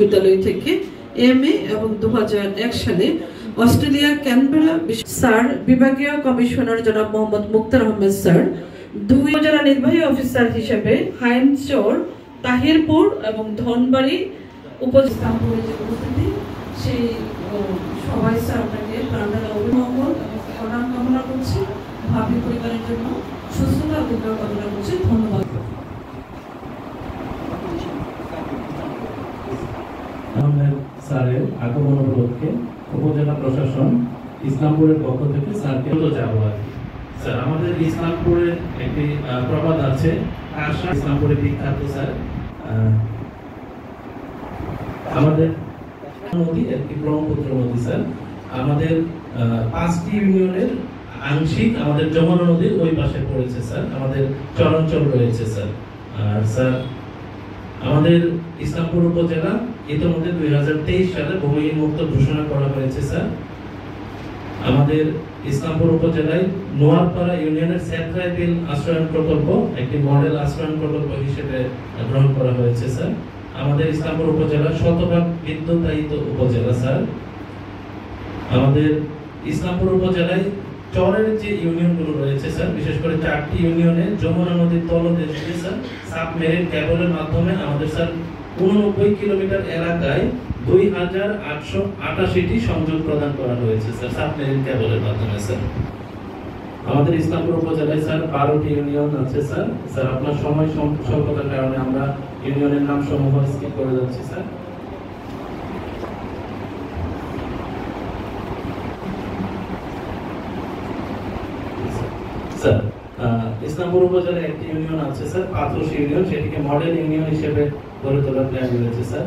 বিদ্যালয় থেকে এমএ এবং 2001 সালে অস্ট্রেলিয়ার ক্যানবেরা স্যার বিভাগীয় কমিশনার জনাব মোহাম্মদ মুক্তার আহমেদ স্যার, 2 উপজেলা নির্বাহী অফিসার হিসেবে হাইমচর, তাহিরপুর এবং ধনবাড়ি উপজেলা উপস্থিতি সেই সবাই স্যার আপনাকে প্রাণের অভিনন্দন এবং প্রণাম কামনা করছি। ভাবি পরিবারের জন্য সুস্থতা ও দীর্ঘ কামনা করছি। ধন্যবাদ। স্যারের আগমন উপলক্ষে উপজেলা প্রশাসন ইসলামপুরের পক্ষ থেকে স্যারকে যাব আর কি। স্যার, আমাদের ইসলামপুরের একটি প্রবাদ আছে, ইসলামপুরের বিখ্যাত স্যার, আমাদের নদী একটি ব্রহ্মপুত্র নদী স্যার। আমাদের 5টি ইউনিয়নের আংশিক আমাদের যমুনা নদীর ওই পাশে পড়েছে স্যার, আমাদের চরাঞ্চল রয়েছে স্যার। আর স্যার আমাদের ইসলামপুর উপজেলা ইতিমধ্যে 2023 সালে ভূমিহীন মুক্ত ঘোষণা করা হয়েছে স্যার। আমাদের ইসলামপুর উপজেলায় নোয়ারপাড়া ইউনিয়নের সেন্ট্রাল বিল আশ্রয়ণ প্রকল্প একটি মডেল আশ্রয়ণ প্রকল্প হিসেবে গ্রহণ করা হয়েছে স্যার। আমাদের ইসলামপুর উপজেলা শতভাগ বিদ্যুতায়িত উপজেলা স্যার। আমাদের ইসলামপুর উপজেলায় চরের যে ইউনিয়নগুলো রয়েছে স্যার, বিশেষ করে 4টি ইউনিয়নে যমুনা নদীর তলদেশ দিয়ে স্যার সাবমেরিন কেবলের মাধ্যমে আমাদের স্যার 89 কিলোমিটার এলাকায় 2888টি সংযোগ প্রদান করা হয়েছে স্যার সাবমেরিন কেবলের মাধ্যমে স্যার। আমাদের ইসলামপুর উপজেলায় স্যার 12টি ইউনিয়ন আছে স্যার। স্যার আপনার সময় স্বল্পতার কারণে আমরা ইউনিয়নের নাম সমূহ স্কিপ করে যাচ্ছি স্যার। স্যার ইসলামপুর উপজেলায় একটি ইউনিয়ন আছে স্যার, পাথরস ইউনিয়ন, সেটিকে মডেল ইউনিয়ন হিসেবে গড়ে তোলার প্ল্যান রয়েছে স্যার।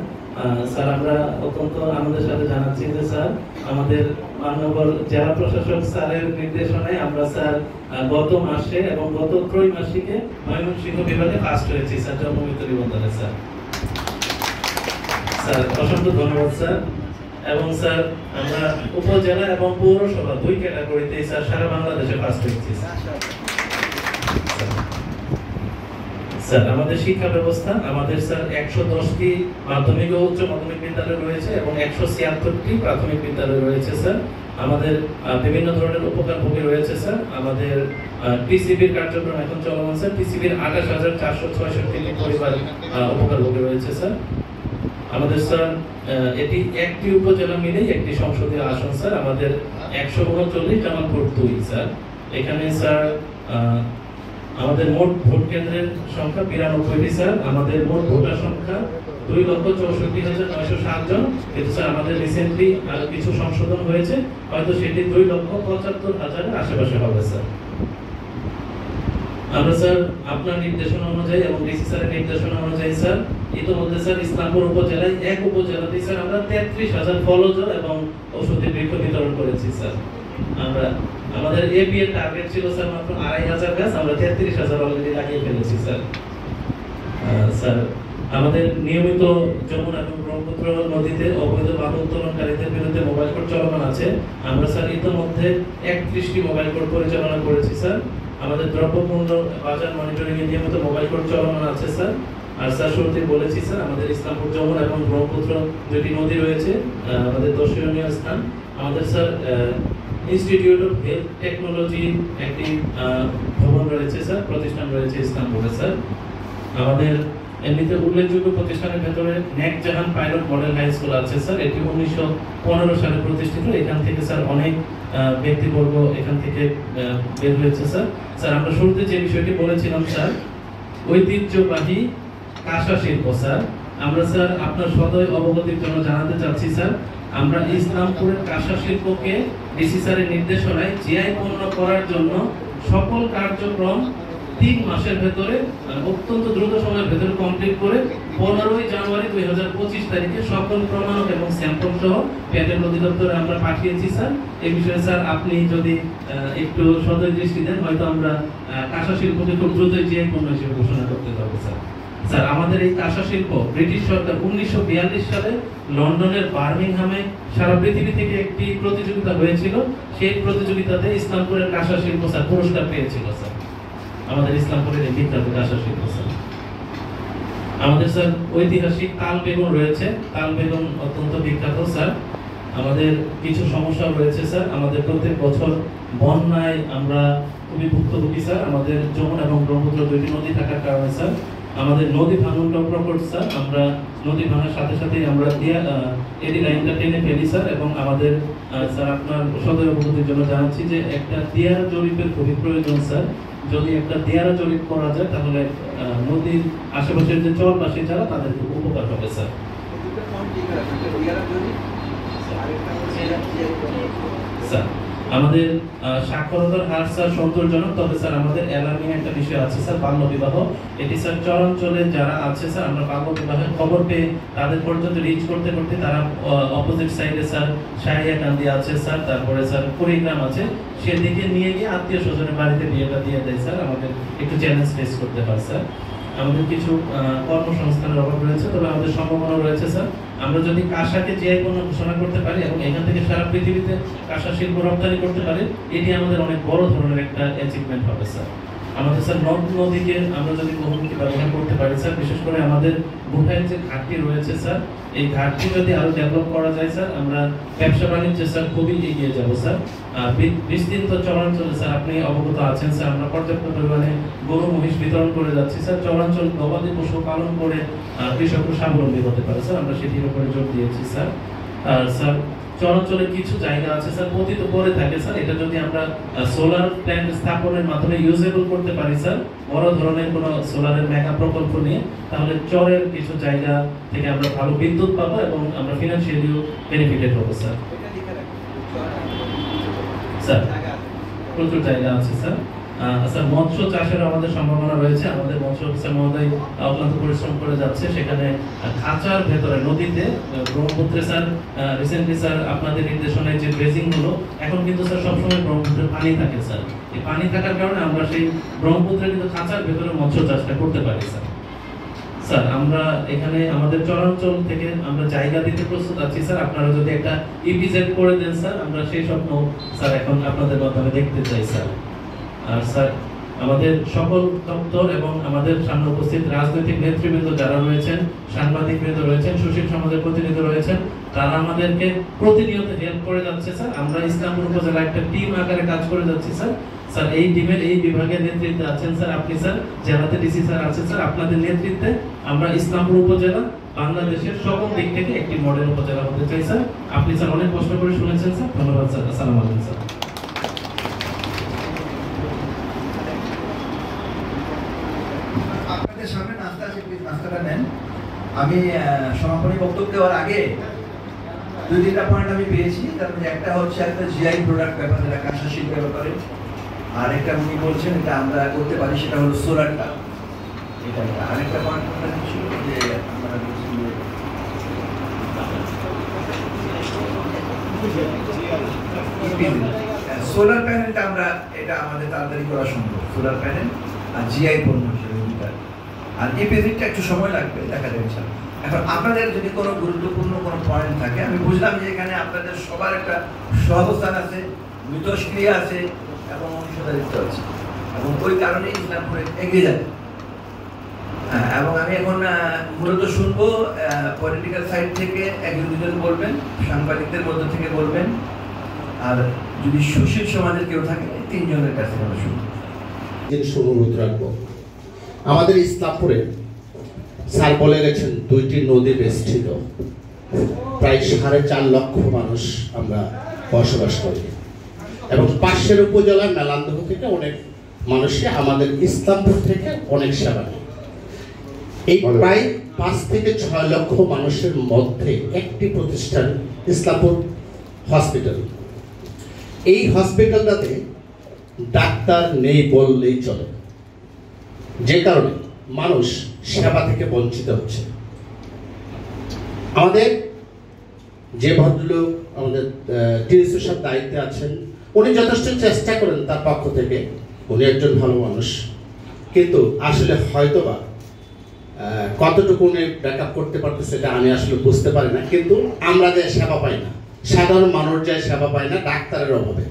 স্যার আমরা অত্যন্ত আনন্দের সাথে জানাচ্ছি যে স্যার আমাদের মাননীয় জেলা প্রশাসক স্যারের নির্দেশনায় আমরা স্যার গত মাসে এবং গত ত্রৈমাসিকে ময়মনসিংহ বিভাগে ফার্স্ট হয়েছি স্যার জন্মমৃত্যু নিবন্ধনে স্যার। স্যার অসংখ্য ধন্যবাদ স্যার। এবং স্যার আমরা উপজেলা এবং পৌরসভা 2 ক্যাটাগরিতে স্যার সারা বাংলাদেশে ফার্স্ট হয়েছি স্যার। আমাদের শিক্ষা ব্যবস্থা আমাদের স্যার 110টি মাধ্যমিক ও উচ্চ মাধ্যমিক বিদ্যালয় রয়েছে এবং 176টি প্রাথমিক বিদ্যালয় রয়েছে স্যার। আমাদের বিভিন্ন ধরনের উপকারভোগী রয়েছে স্যার। আমাদের টিসিবির কার্যক্রম এখন চলমান স্যার। টিসিবির 28,466টি পরিবার উপকারভোগী রয়েছে স্যার। আমাদের স্যার এটি একটি উপজেলা মিলেই একটি সংসদীয় আসন স্যার। আমাদের 139 জামালপুর 2 স্যার। এখানে স্যার আমাদের মোট ভোট কেন্দ্রের সংখ্যা 92টি স্যার। আমাদের মোট ভোটার সংখ্যা 2,64,907 জন। কিন্তু স্যার আমাদের রিসেন্টলি আরো কিছু সংশোধন হয়েছে, হয়তো সেটি 2,75,000 আশেপাশে হবে স্যার। আমরা স্যার আপনার নির্দেশনা অনুযায়ী এবং ডিসি স্যারের নির্দেশনা অনুযায়ী স্যার ইতিমধ্যে স্যার ইসলামপুর উপজেলায় এক উপজেলাতে স্যার আমরা 33,000 ফলজ এবং ঔষধি বৃক্ষ বিতরণ করেছি স্যার। আমরা আমাদের এপি এর টার্গেট ছিল স্যার মাত্র 2,500 গাছ, আমরা 33,000 অলরেডি লাগিয়ে ফেলেছি স্যার। স্যার আমাদের নিয়মিত যমুনা এবং ব্রহ্মপুত্র নদীতে অবৈধ বালু উত্তোলনকারীদের বিরুদ্ধে মোবাইল কোর্ট চলমান আছে। আমরা স্যার ইতিমধ্যে 31টি মোবাইল কোর্ট পরিচালনা করেছি স্যার। আমাদের দ্রব্যমূল্য বাজার মনিটরিং এর নিয়মিত মোবাইল কোর্ট চলমান আছে স্যার। আর স্যার শুরুতে বলেছি স্যার আমাদের ইসলামপুর যমুনা এবং ব্রহ্মপুত্র 2টি নদী রয়েছে আমাদের দর্শনীয় স্থান। আমাদের sir institute of health technology একটি ভবন রয়েছে স্যার, প্রতিষ্ঠান রয়েছে ইসলামপুরে স্যার। আমাদের এমনিতে উল্লেখযোগ্য প্রতিষ্ঠানের ভেতরে নেক জাহান পাইলট মডেল হাই স্কুল আছে স্যার। এটি 1915 সালে প্রতিষ্ঠিত। এখান থেকে স্যার অনেক ব্যক্তিবর্গ এখান থেকে বের হয়েছে স্যার। স্যার আমরা শুরুতে যে বিষয়টি বলেছিলাম স্যার, ঐতিহ্যবাহী কাঁসা শিল্প স্যার, আমরা স্যার আপনার সদয় অবগতির জন্য জানাতে চাচ্ছি স্যার, আমরা ইসলামপুরের কাঁসা শিল্পকে ডিসি স্যারের নির্দেশনায় জিআই পূর্ণ করার জন্য সকল কার্যক্রম 3 মাসের ভেতরে অত্যন্ত দ্রুত সময়ের ভেতরে কমপ্লিট করে 15 জানুয়ারি 2025 তারিখে সকল প্রমাণক এবং স্যাম্পল সহ পেটেন্ট অধিদপ্তরে আমরা পাঠিয়েছি স্যার। এই বিষয়ে স্যার আপনি যদি একটু সদয় দৃষ্টি দেন, হয়তো আমরা কাঁসা শিল্পকে খুব দ্রুতই জিআই পণ্য হিসেবে ঘোষণা করতে পারবো স্যার। স্যার আমাদের এই কাঁসা শিল্প ব্রিটিশ সরকার 1942 সালে লন্ডনের বার্মিংহামে সারা পৃথিবী থেকে একটি প্রতিযোগিতা হয়েছিল। সেই প্রতিযোগিতাতে ইসলামপুরের কাঁসা শিল্প স্যার পুরস্কার পেয়েছিল স্যার, আমাদের ইসলামপুরের এই বিখ্যাত কাঁসা শিল্প স্যার। আমাদের স্যার ঐতিহাসিক তাল বেগুন রয়েছে। তাল বেগুন অত্যন্ত বিখ্যাত স্যার। আমাদের কিছু সমস্যা রয়েছে স্যার। আমাদের প্রত্যেক বছর বন্যায় আমরা খুবই ভুক্তভোগী স্যার। আমাদের যমুনা এবং ব্রহ্মপুত্র দুইটি নদী থাকার কারণে স্যার আমাদের নদী ভাঙনটাও প্রকট স্যার। আমরা নদী ভাঙার সাথে সাথেই আমরা এডি লাইনটা টেনে ফেলি স্যার। এবং আমাদের স্যার আপনার সদয় অবগতির জন্য জানাচ্ছি যে একটা দিয়ারা জরিপের খুবই প্রয়োজন স্যার। যদি একটা দিয়ারা জরিপ করা যায় তাহলে নদীর আশেপাশের যে চরবাসী যারা তাদের খুব উপকার হবে স্যার। স্যার আমাদের সাক্ষরতার হার স্যার সন্তোষজনক, তবে স্যার আমাদের অ্যালার্মিং একটা বিষয় আছে স্যার, বাল্য বিবাহ। এটি স্যার চরাঞ্চলে যারা আছে স্যার, আমরা বাল্য বিবাহের খবর পেয়ে তাদের পর্যন্ত রিচ করতে করতে তারা অপোজিট সাইডে স্যার সাহিয়াকান্দি আছে স্যার, তারপরে স্যার কুড়িগ্রাম আছে, সেদিকে নিয়ে গিয়ে আত্মীয় স্বজনের বাড়িতে বিয়েটা দিয়ে দেয় স্যার। আমাদের একটু চ্যালেঞ্জ ফেস করতে হয় স্যার। আমাদের কিছু কর্মসংস্থানের অভাব রয়েছে, তবে আমাদের সম্ভাবনা রয়েছে স্যার। আমরা যদি কাঁসাকে জিআই পণ্য ঘোষণা করতে পারি এবং এখান থেকে সারা পৃথিবীতে কাঁসা শিল্প রপ্তানি করতে পারি, এটি আমাদের অনেক বড় ধরনের একটা অ্যাচিভমেন্ট হবে স্যার। আমাদের স্যার নদ নদীকে আমরা যদি বহুমুখী ব্যবহার করতে পারি স্যার, বিশেষ করে আমাদের বুঠাইয়ের যে ঘাটটি রয়েছে স্যার, এই ঘাটটি যদি আরো ডেভেলপ করা যায় স্যার, আমরা ব্যবসা বাণিজ্যে স্যার খুবই এগিয়ে যাব স্যার। বিস্তৃত চরাঞ্চলে স্যার আপনি অবগত আছেন স্যার, আমরা পর্যাপ্ত পরিমাণে গরু মহিষ বিতরণ করে যাচ্ছি স্যার। চরাঞ্চল গবাদি পশু পালন করে কৃষকরা স্বাবলম্বী হতে পারে স্যার, আমরা সেটির উপরে জোর দিয়েছি স্যার। আর স্যার চরাঞ্চলে কিছু জায়গা আছে স্যার পতিত পড়ে থাকে স্যার, এটা যদি আমরা সোলার প্ল্যান্ট স্থাপনের মাধ্যমে ইউজেবল করতে পারি স্যার, বড় ধরনের কোনো সোলারের মেগা প্রকল্প নিয়ে, তাহলে চরের কিছু জায়গা থেকে আমরা ভালো বিদ্যুৎ পাবো এবং আমরা ফিনান্সিয়ালিও বেনিফিটেড হবো স্যার। স্যার প্রচুর জায়গা আছে স্যার। স্যার মৎস্য চাষের আমাদের সম্ভাবনা রয়েছে। আমাদের মৎস্য অফিসার মহোদয় অক্লান্ত পরিশ্রম করে যাচ্ছে, সেখানে খাঁচার ভেতরে নদীতে ব্রহ্মপুত্রে স্যার রিসেন্টলি স্যার আপনাদের নির্দেশনায় যে ড্রেজিং হলো, এখন কিন্তু স্যার সবসময় ব্রহ্মপুত্রে পানি থাকে স্যার। এই পানি থাকার কারণে আমরা সেই ব্রহ্মপুত্রে কিন্তু খাঁচার ভেতরে মৎস্য চাষটা করতে পারি স্যার। স্যার আমরা এখানে আমাদের চরাঞ্চল থেকে আমরা জায়গা দিতে প্রস্তুত আছি স্যার। আপনারা যদি একটা ইপিজেড করে দেন স্যার, আমরা সেই স্বপ্ন স্যার এখন আপনাদের মাধ্যমে দেখতে চাই স্যার। আর স্যার আমাদের সকল দপ্তর এবং আমাদের সামনে উপস্থিত রাজনৈতিক নেতৃবৃন্দ যারা রয়েছেন, সাংবাদিকবৃন্দ রয়েছেন, সুশীল সমাজের প্রতিনিধি রয়েছেন, তারা আমাদেরকে প্রতিনিয়ত হেল্প করে যাচ্ছে স্যার। আমরা ইসলামপুর উপজেলা একটা টিম আকারে কাজ করে যাচ্ছি স্যার। স্যার এই টিমের এই বিভাগের নেতৃত্বে আছেন স্যার আপনি স্যার, জেলাতে ডিসি স্যার আছেন স্যার। আপনাদের নেতৃত্বে আমরা ইসলামপুর উপজেলা বাংলাদেশের সকল দিক থেকে একটি মডেল উপজেলা হতে চাই স্যার। আপনি স্যার অনেক কষ্ট করে শুনেছেন স্যার, ধন্যবাদ স্যার। আসসালামু আলাইকুম স্যার। আপনাদের সামনে নাস্তা আছে, প্লিজ নাস্তাটা নেন। আমি সমাপনী বক্তব্য দেওয়ার আগে দুই তিনটা পয়েন্ট আমি পেয়েছি। তার মধ্যে একটা হচ্ছে একটা জিআই প্রোডাক্ট ব্যাপার, যেটা কাঁসা শিল্পের ব্যাপারে, আর একটা উনি বলছেন এটা আমরা করতে পারি, সেটা হলো সোলারটা। এটা আরেকটা পয়েন্ট ছিল যে আমরা বলছি সোলার প্যানেলটা আমরা, এটা আমাদের তাড়াতাড়ি করা সম্ভব, সোলার প্যানেল আর জিআই পণ্য হিসেবে দুটা। আর এই পেজিটটা একটু সময় লাগবে, দেখা যাচ্ছে। এখন আপনাদের যদি কোনো গুরুত্বপূর্ণ কোনো পয়েন্ট থাকে, আমি বুঝলাম যে এখানে আপনাদের সবার একটা সহাবস্থান আছে, মিথস্ক্রিয়া আছে এবং অংশীদারিত্ব আছে, এবং ওই কারণেই ইসলামপুরে এগিয়ে যাবে। হ্যাঁ, এবং আমি এখন মূলত শুনবো পলিটিক্যাল সাইড থেকে একজন দুজন বলবেন, সাংবাদিকদের মধ্য থেকে বলবেন, আর যদি সুশীল সমাজের কেউ থাকে তিনজনের কাছে আমরা শুনবো। অনুরোধ রাখবো, আমাদের ইসলামপুরে স্যার বলে গেছেন 2টি নদী বেষ্টিত, প্রায় 4.5 লক্ষ মানুষ আমরা বসবাস করি, এবং পাশের উপজেলা মেলান্দহ থেকে অনেক মানুষে আমাদের ইসলামপুর থেকে অনেক সেবা নেয়। এই প্রায় 5 থেকে 6 লক্ষ মানুষের মধ্যে একটি প্রতিষ্ঠান ইসলামপুর হসপিটাল। এই হসপিটালটাতে ডাক্তার নেই বললেই চলে, যে কারণে মানুষ সেবা থেকে বঞ্চিত হচ্ছে। আমাদের যে ভদ্রলোক আমাদের টিএসও সাহেব দায়িত্বে আছেন, উনি যথেষ্ট চেষ্টা করেন তার পক্ষ থেকে, উনি একজন ভালো মানুষ, কিন্তু আসলে হয়তোবা কতটুকু উনি ব্যাকআপ করতে পারতেছে সেটা আমি আসলে বুঝতে পারি না। কিন্তু আমরা যে সেবা পাই না, সাধারণ মানুষ যে সেবা পাই না ডাক্তারের অভাবে,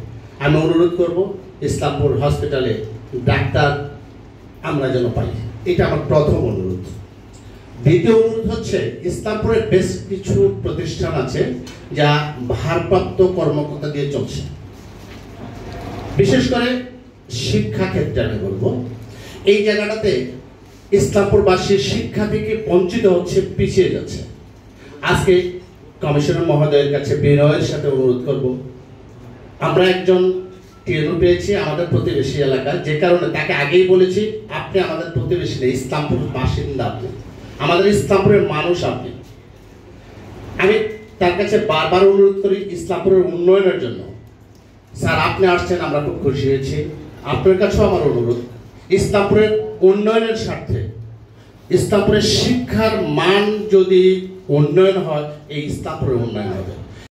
আমি অনুরোধ করব ইসলামপুর হসপিটালে ডাক্তার আমরা যেন পাই, এটা আমার প্রথম অনুরোধ। দ্বিতীয় অনুরোধ হচ্ছে, ইসলামপুরের বেশ কিছু প্রতিষ্ঠান আছে যা ভারপ্রাপ্ত কর্মকর্তা দিয়ে চলছে। বিশেষ করে শিক্ষা ক্ষেত্রে আমি বলবো, এই জায়গাটাতে ইসলামপুরবাসী শিক্ষা থেকে বঞ্চিত হচ্ছে, পিছিয়ে যাচ্ছে। আজকে কমিশনার মহোদয়ের কাছে বিনয়ের সাথে অনুরোধ করব, আমরা একজন টিএনও পেয়েছি আমাদের প্রতিবেশী এলাকা, যে কারণে তাকে আগেই বলেছি আপনি আমাদের প্রতিবেশী নেই, ইসলামপুর বাসিন্দা আপনি, আমাদের ইসলামপুরের মানুষ আপনি। আমি তার কাছে বারবার অনুরোধ করি ইসলামপুরের উন্নয়নের জন্য। স্যার আপনি আসছেন, আমরা খুব খুশি হয়েছি। আপনার কাছেও আমার অনুরোধ, ইসলামপুরের উন্নয়নের স্বার্থে, ইসলামপুরের শিক্ষার মান যদি উন্নয়ন হয়, এই ইসলামপুরের উন্নয়ন হবে।